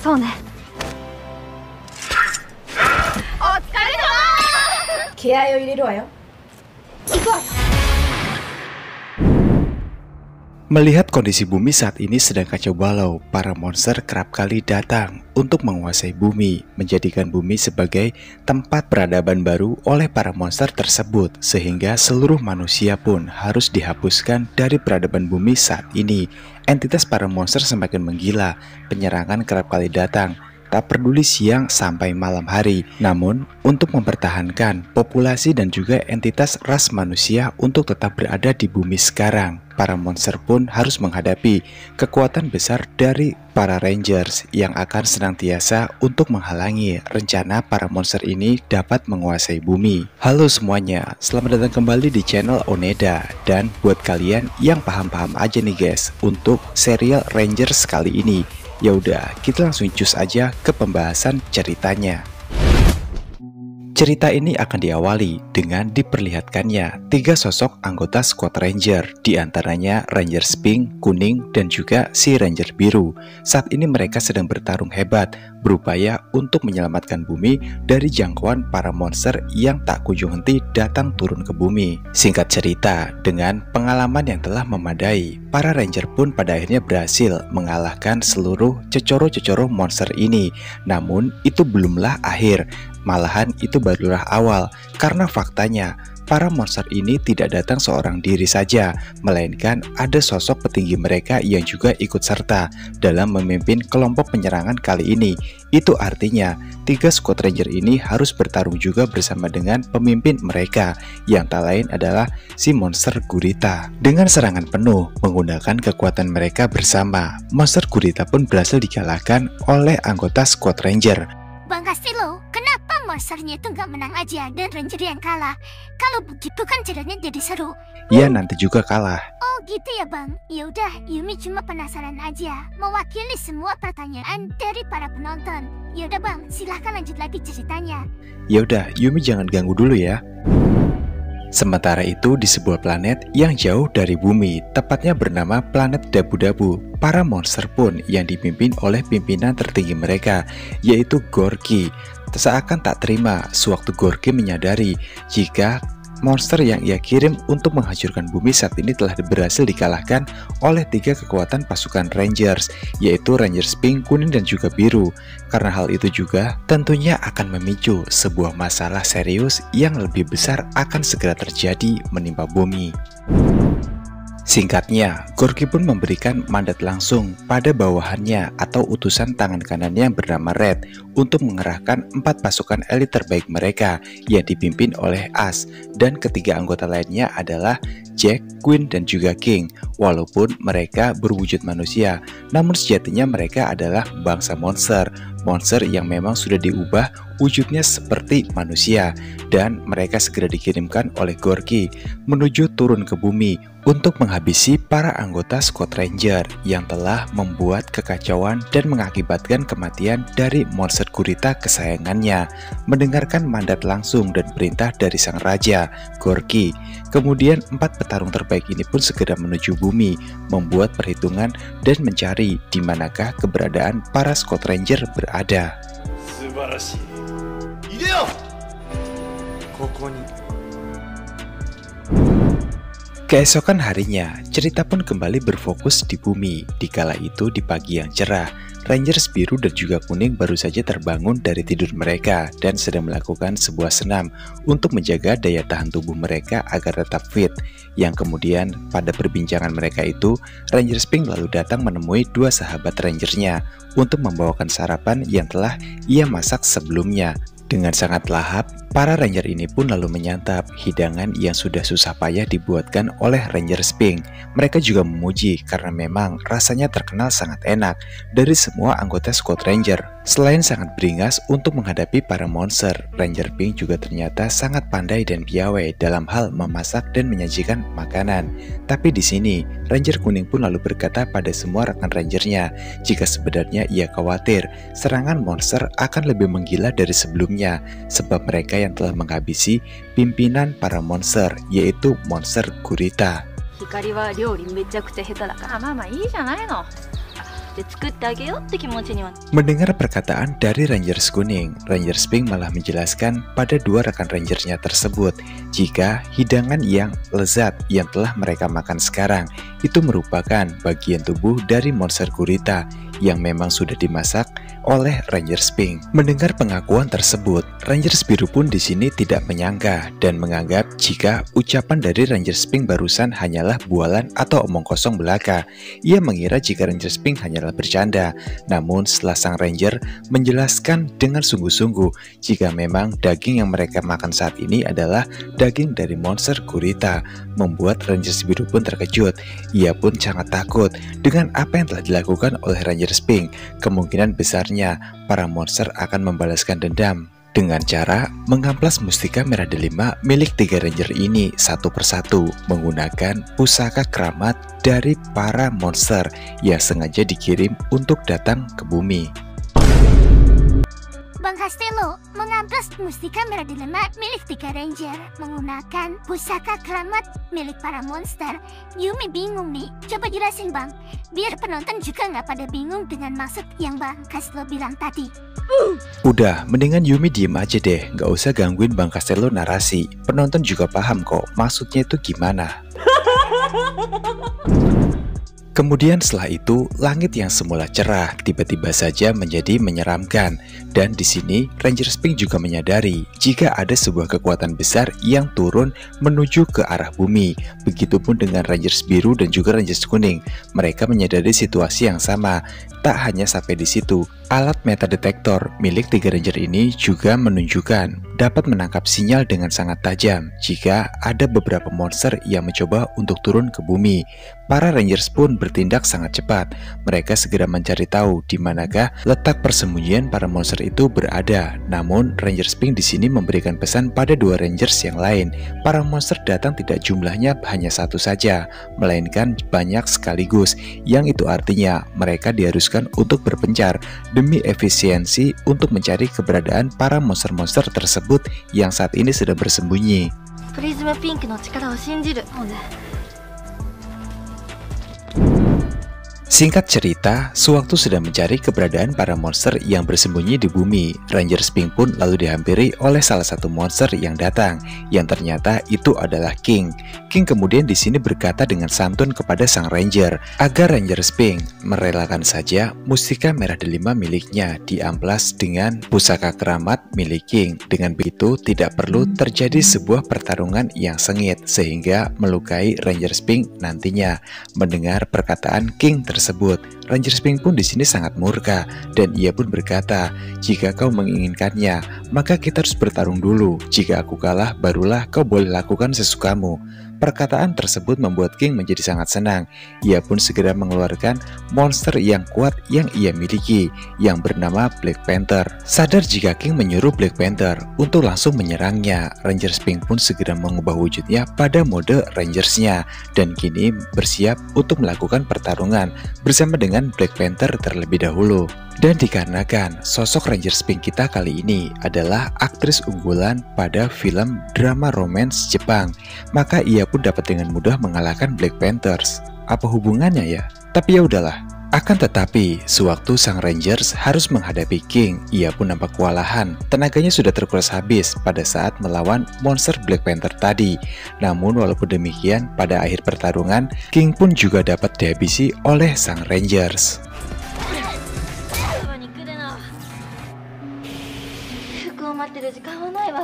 そうね。お疲れ様。気合を入れるわよ。行くわよ。Melihat kondisi bumi saat ini sedang kacau balau, para monster kerap kali datang untuk menguasai bumi, menjadikan bumi sebagai tempat peradaban baru oleh para monster tersebut, sehingga seluruh manusia pun harus dihapuskan dari peradaban bumi saat ini. Entitas para monster semakin menggila, penyerangan kerap kali datang, tak peduli siang sampai malam hari. Namun, untuk mempertahankan populasi dan juga entitas ras manusia untuk tetap berada di bumi sekarang, para monster pun harus menghadapi kekuatan besar dari para rangers yang akan senantiasa untuk menghalangi rencana para monster ini dapat menguasai bumi. Halo semuanya, selamat datang kembali di channel Oneda. Dan buat kalian yang paham-paham aja nih guys, untuk serial Rangers kali ini, ya udah, kita langsung cus aja ke pembahasan ceritanya. Cerita ini akan diawali dengan diperlihatkannya 3 sosok anggota squad ranger, diantaranya Rangers pink, kuning, dan juga si Ranger biru. Saat ini mereka sedang bertarung hebat, berupaya untuk menyelamatkan bumi dari jangkauan para monster yang tak kunjung henti datang turun ke bumi. Singkat cerita, dengan pengalaman yang telah memadai, para ranger pun pada akhirnya berhasil mengalahkan seluruh cecoro-cecoro monster ini. Namun itu belumlah akhir, malahan itu barulah awal, karena faktanya para monster ini tidak datang seorang diri saja, melainkan ada sosok petinggi mereka yang juga ikut serta dalam memimpin kelompok penyerangan kali ini. Itu artinya 3 squad ranger ini harus bertarung juga bersama dengan pemimpin mereka, yang tak lain adalah si monster gurita. Dengan serangan penuh menggunakan kekuatan mereka bersama, monster gurita pun berhasil dikalahkan oleh anggota squad ranger. Bang Castillo, kenapa monsternya itu nggak menang aja dan ranger yang kalah? Kalau begitu kan ceritanya jadi seru. Ia nanti juga kalah. Oh gitu ya bang. Ya udah, Yumi cuma penasaran aja, mewakili semua pertanyaan dari para penonton. Ya udah bang, silahkan lanjut lagi ceritanya. Ya udah, Yumi jangan ganggu dulu ya. Sementara itu di sebuah planet yang jauh dari bumi, tepatnya bernama planet Dabu-Dabu, para monster pun yang dipimpin oleh pimpinan tertinggi mereka, yaitu Gorky, seakan tak terima sewaktu Gorky menyadari jika monster yang ia kirim untuk menghancurkan bumi saat ini telah berhasil dikalahkan oleh 3 kekuatan pasukan Rangers, yaitu Rangers pink, kuning, dan juga biru. Karena hal itu juga tentunya akan memicu sebuah masalah serius yang lebih besar akan segera terjadi menimpa bumi. Singkatnya, Gorky pun memberikan mandat langsung pada bawahannya atau utusan tangan kanannya yang bernama Red untuk mengerahkan 4 pasukan elit terbaik mereka yang dipimpin oleh Ash, dan ketiga anggota lainnya adalah Jack, Queen, dan juga King. Walaupun mereka berwujud manusia, namun sejatinya mereka adalah bangsa monster yang memang sudah diubah wujudnya seperti manusia, dan mereka segera dikirimkan oleh Gorky menuju turun ke bumi untuk menghabisi para anggota squad ranger yang telah membuat kekacauan dan mengakibatkan kematian dari monster gurita kesayangannya. Mendengarkan mandat langsung dan perintah dari sang raja, Gorky, kemudian 4 petarung terbaik ini pun segera menuju bumi, membuat perhitungan dan mencari di manakah keberadaan para squad ranger berada. Keesokan harinya, cerita pun kembali berfokus di bumi. Dikala itu di pagi yang cerah, Rangers biru dan juga kuning baru saja terbangun dari tidur mereka dan sedang melakukan sebuah senam untuk menjaga daya tahan tubuh mereka agar tetap fit. Yang kemudian pada perbincangan mereka itu, Rangers pink lalu datang menemui 2 sahabat Rangersnya untuk membawakan sarapan yang telah ia masak sebelumnya. Dengan sangat lahap, para ranger ini pun lalu menyantap hidangan yang sudah susah payah dibuatkan oleh Rangers pink. Mereka juga memuji karena memang rasanya terkenal sangat enak dari semua anggota squad ranger. Selain sangat beringas untuk menghadapi para monster, Ranger pink juga ternyata sangat pandai dan piawai dalam hal memasak dan menyajikan makanan. Tapi di sini, Ranger kuning pun lalu berkata pada semua rekan rangernya jika sebenarnya ia khawatir serangan monster akan lebih menggila dari sebelumnya, sebab mereka yang telah menghabisi pimpinan para monster, yaitu monster gurita. て作ってあげようって気持ちには。 Mendengar perkataan dari Rangers kuning, Rangers pink malah menjelaskan pada dua rekan Rangersnya tersebut jika hidangan yang lezat yang telah mereka makan sekarang itu merupakan bagian tubuh dari monster gurita yang memang sudah dimasak oleh Rangers pink. Mendengar pengakuan tersebut, Rangers biru pun di sini tidak menyangka dan menganggap jika ucapan dari Rangers pink barusan hanyalah bualan atau omong kosong belaka. Ia mengira jika Rangers pink hanyalah bercanda. Namun setelah sang Ranger menjelaskan dengan sungguh-sungguh jika memang daging yang mereka makan saat ini adalah daging dari monster gurita, membuat Rangers biru pun terkejut. Ia pun sangat takut dengan apa yang telah dilakukan oleh Rangers pink. Kemungkinan besarnya para monster akan membalaskan dendam dengan cara mengamplas mustika merah delima milik 3 Ranger ini satu persatu menggunakan pusaka keramat dari para monster yang sengaja dikirim untuk datang ke bumi. Bang Castello mengamplas mustika merah dilema milik 3 Ranger menggunakan pusaka keramat milik para monster. Yumi bingung nih, coba jelasin bang, biar penonton juga nggak pada bingung dengan maksud yang Bang Castello bilang tadi. Udah, mendingan Yumi diem aja deh, nggak usah gangguin Bang Castello narasi. Penonton juga paham kok maksudnya itu gimana. Kemudian setelah itu, langit yang semula cerah tiba-tiba saja menjadi menyeramkan. Dan di sini, Rangers pink juga menyadari jika ada sebuah kekuatan besar yang turun menuju ke arah bumi. Begitupun dengan Rangers biru dan juga Rangers kuning. Mereka menyadari situasi yang sama. Tak hanya sampai di situ, alat metadetektor milik 3 Ranger ini juga menunjukkan dapat menangkap sinyal dengan sangat tajam jika ada beberapa monster yang mencoba untuk turun ke bumi. Para Rangers pun bertindak sangat cepat. Mereka segera mencari tahu di manakah letak persembunyian para monster itu berada. Namun Rangers pink di sini memberikan pesan pada 2 Rangers yang lain. Para monster datang tidak jumlahnya hanya satu saja, melainkan banyak sekaligus. Yang itu artinya mereka diharuskan untuk berpencar demi efisiensi untuk mencari keberadaan para monster-monster tersebut yang saat ini sedang bersembunyi. プリズムピンクの力を信じる。 Singkat cerita, sewaktu sedang mencari keberadaan para monster yang bersembunyi di bumi, Rangers pink pun lalu dihampiri oleh salah satu monster yang datang, yang ternyata itu adalah King. King kemudian di sini berkata dengan santun kepada sang Ranger agar Rangers pink merelakan saja mustika merah delima miliknya diamplas dengan pusaka keramat milik King. Dengan begitu tidak perlu terjadi sebuah pertarungan yang sengit sehingga melukai Rangers pink nantinya. Mendengar perkataan King tersebut, Rangers pink pun di sini sangat murka dan ia pun berkata, "Jika kau menginginkannya, maka kita harus bertarung dulu. Jika aku kalah, barulah kau boleh lakukan sesukamu." Perkataan tersebut membuat King menjadi sangat senang. Ia pun segera mengeluarkan monster yang kuat yang ia miliki, yang bernama Black Panther. Sadar jika King menyuruh Black Panther untuk langsung menyerangnya, Rangers pink pun segera mengubah wujudnya pada mode Rangersnya dan kini bersiap untuk melakukan pertarungan bersama dengan Black Panther terlebih dahulu. Dan dikarenakan sosok Rangers pink kita kali ini adalah aktris unggulan pada film drama romance Jepang, maka ia pun dapat dengan mudah mengalahkan Black Panthers. Apa hubungannya ya? Tapi ya udahlah. Akan tetapi, sewaktu sang Rangers harus menghadapi King, ia pun nampak kewalahan. Tenaganya sudah terkuras habis pada saat melawan monster Black Panther tadi. Namun walaupun demikian, pada akhir pertarungan, King pun juga dapat dihabisi oleh sang Rangers. 服を待ってる時間はないわ。